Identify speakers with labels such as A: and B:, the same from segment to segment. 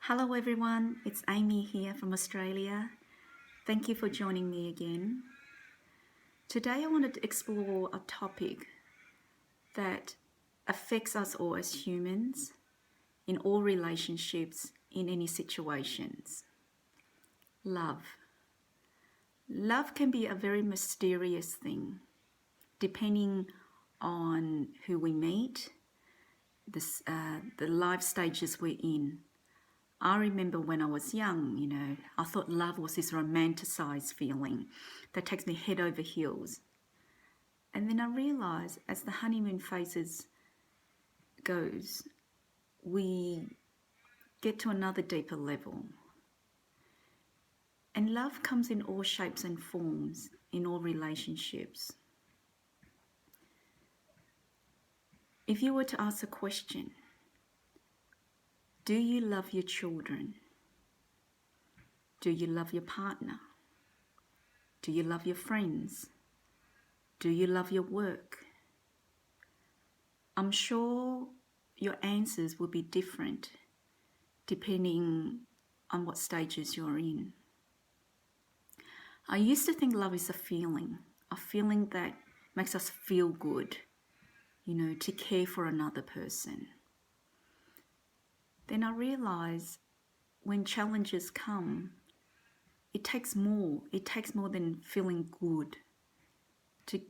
A: Hello everyone, it's Amy here from Australia. Thank you for joining me again. Today I wanted to explore a topic that affects us all as humans in all relationships, in any situations. Love. Love can be a very mysterious thing depending on who we meet, the life stages we're in. I remember when I was young, I thought love was this romanticized feeling that takes me head over heels. And then I realized as the honeymoon phases goes, we get to another deeper level. And love comes in all shapes and forms in all relationships. If you were to ask a question, do you love your children? Do you love your partner? Do you love your friends? Do you love your work? I'm sure your answers will be different depending on what stages you're in. I used to think love is a feeling that makes us feel good, to care for another person. Then I realized when challenges come, it takes more than feeling good to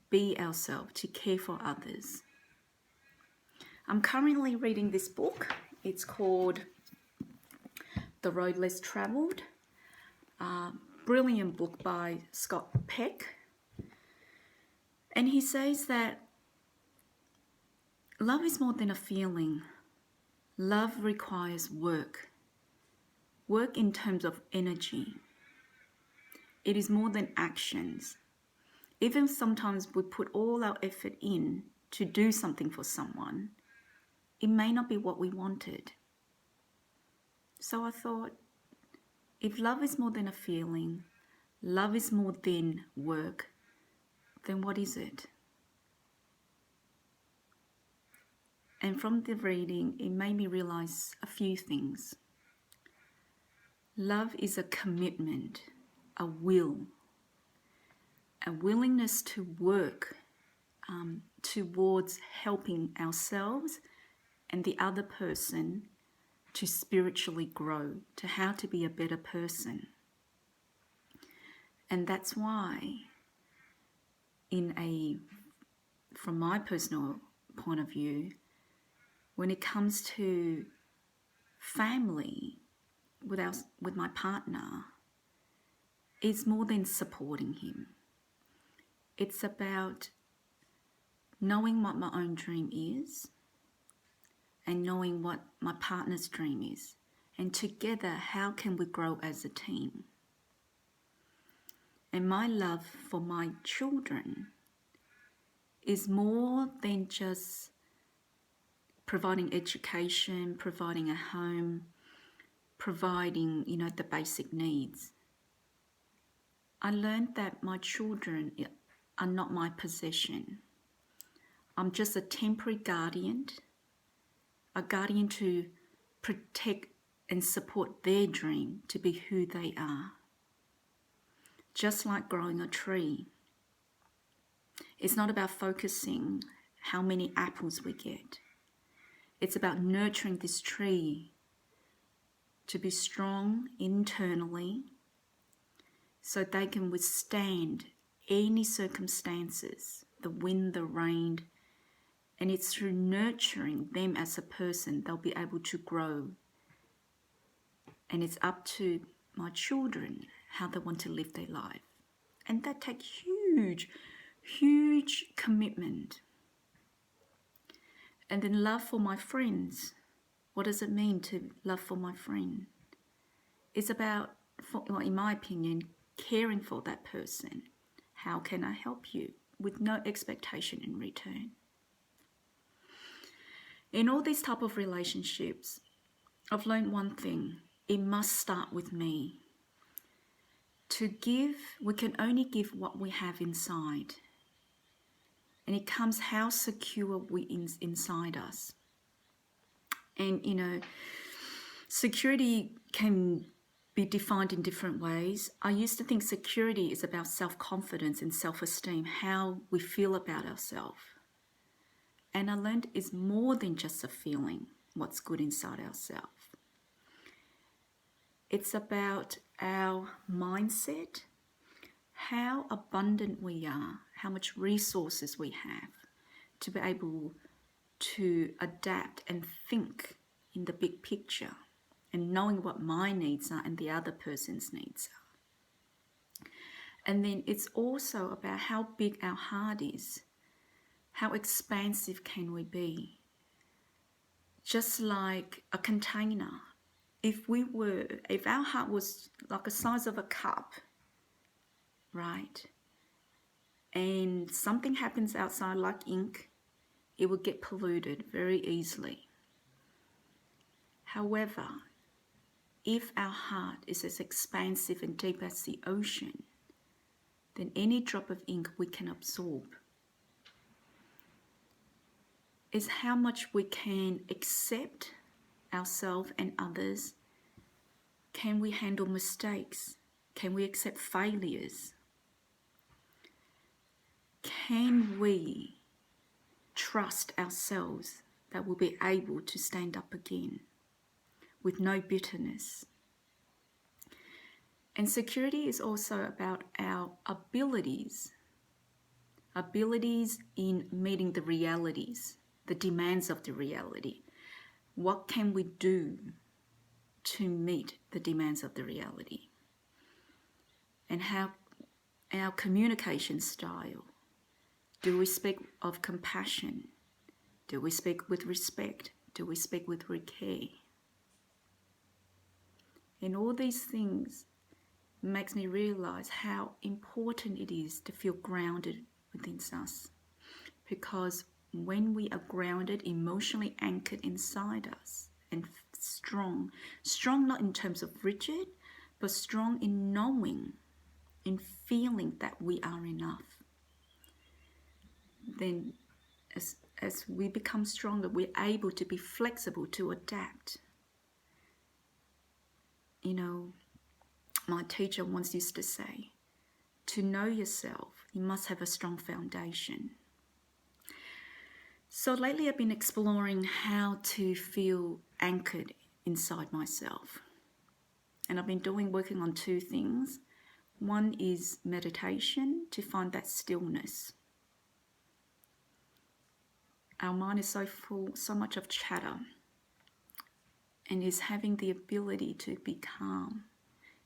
A: be ourselves, to care for others. I'm currently reading this book. It's called The Road Less Traveled. Brilliant book by Scott Peck. And he says that love is more than a feeling. Love requires work. Work in terms of energy. It is more than actions. Even sometimes we put all our effort in to do something for someone, it may not be what we wanted. So I thought, if love is more than a feeling, love is more than work, then what is it? And from the reading, it made me realize a few things. Love is a commitment, a will, a willingness to work towards helping ourselves and the other person to spiritually grow, to how to be a better person. And that's why, from my personal point of view, when it comes to family with my partner, it's more than supporting him. It's about knowing what my own dream is and knowing what my partner's dream is. And together, how can we grow as a team? And my love for my children is more than just providing education, providing a home, providing, the basic needs. I learned that my children are not my possession. I'm just a temporary guardian, a guardian to protect and support their dream to be who they are. Just like growing a tree. It's not about focusing how many apples we get. It's about nurturing this tree to be strong internally so they can withstand any circumstances, the wind, the rain, and it's through nurturing them as a person they'll be able to grow. And it's up to my children how they want to live their life. And that takes huge commitment. And then love for my friends. What does it mean to love for my friend? It's about, in my opinion, caring for that person. How can I help you? With no expectation in return. In all these type of relationships, I've learned one thing. It must start with me. To give, we can only give what we have inside. And it comes how secure we inside us. And Security can be defined in different ways. I used to think security is about self-confidence and self-esteem, how we feel about ourselves. And I learned it's more than just a feeling, what's good inside ourselves. It's about our mindset, how abundant we are, how much resources we have to be able to adapt and think in the big picture, and knowing what my needs are and the other person's needs are. And then it's also about how big our heart is. How expansive can we be? Just like a container. If our heart was like the size of a cup, right? And something happens outside like ink, it would get polluted very easily. However, if our heart is as expansive and deep as the ocean, then any drop of ink we can absorb. Is how much we can accept ourselves and others. Can we handle mistakes? Can we accept failures? Can we trust ourselves that we'll be able to stand up again with no bitterness? And security is also about our abilities in meeting the realities, the demands of the reality. What can we do to meet the demands of the reality? And how our communication style. Do we speak of compassion? Do we speak with respect? Do we speak with care? And all these things makes me realize how important it is to feel grounded within us. Because when we are grounded, emotionally anchored inside us, and strong not in terms of rigid, but strong in knowing, in feeling that we are enough, then as we become stronger, we're able to be flexible, to adapt. You know, my teacher once used to say, to know yourself, you must have a strong foundation. So lately I've been exploring how to feel anchored inside myself. And I've been working on two things. One is meditation, to find that stillness. Our mind is so full, so much of chatter, and is having the ability to be calm,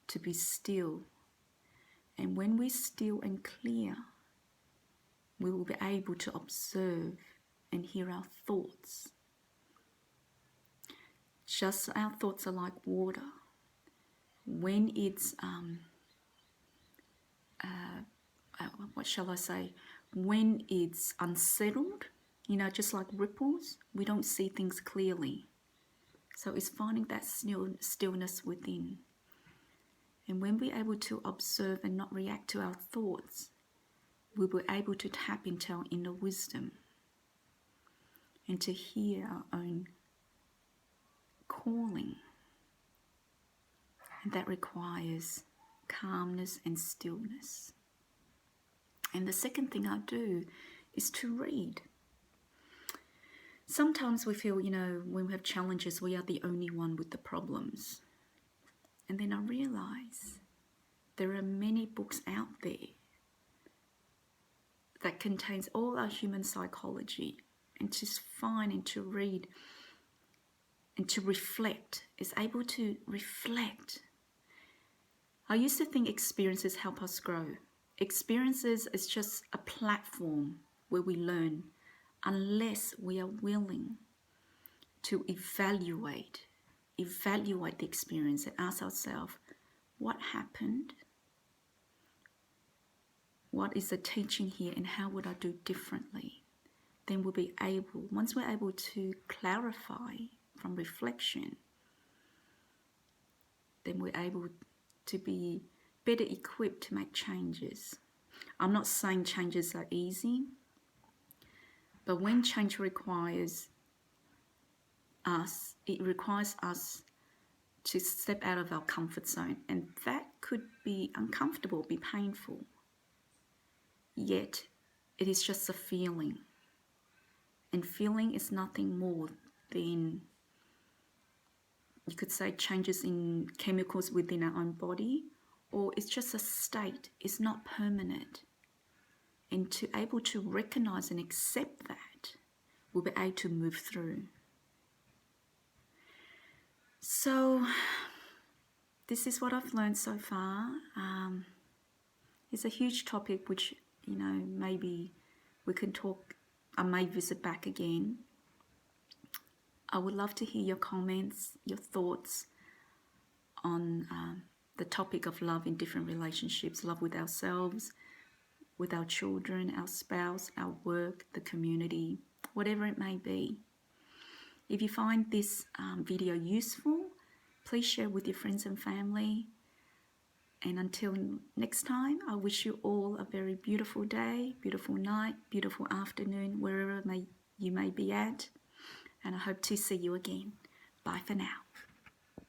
A: to be still. And when we're still and clear, we will be able to observe and hear our thoughts. Just our thoughts are like water. When it's, what shall I say? When it's unsettled, you know, just like ripples, we don't see things clearly. So it's finding that stillness within. And when we're able to observe and not react to our thoughts, we'll be able to tap into our inner wisdom and to hear our own calling. And that requires calmness and stillness. And the second thing I do is to read. Sometimes we feel, you know, when we have challenges, we are the only one with the problems. And then I realize there are many books out there that contains all our human psychology, and to find and to read and to reflect, is able to reflect. I used to think experiences help us grow. Experiences is just a platform where we learn, unless we are willing to evaluate the experience and ask ourselves, what happened? What is the teaching here, and how would I do differently? Then we'll be able, once we're able to clarify from reflection, then we're able to be better equipped to make changes. I'm not saying changes are easy, but when change requires us, it requires us to step out of our comfort zone, and that could be uncomfortable, be painful. Yet, it is just a feeling, and feeling is nothing more than, you could say, changes in chemicals within our own body, or it's just a state, it's not permanent. And to able to recognize and accept that, we'll be able to move through. So this is what I've learned so far. It's a huge topic which, maybe we can talk, I may visit back again. I would love to hear your comments, your thoughts on the topic of love in different relationships, love with ourselves, with our children, our spouse, our work, the community, whatever it may be. If you find this video useful, please share with your friends and family. And until next time, I wish you all a very beautiful day, beautiful night, beautiful afternoon, wherever you may be at. And I hope to see you again. Bye for now.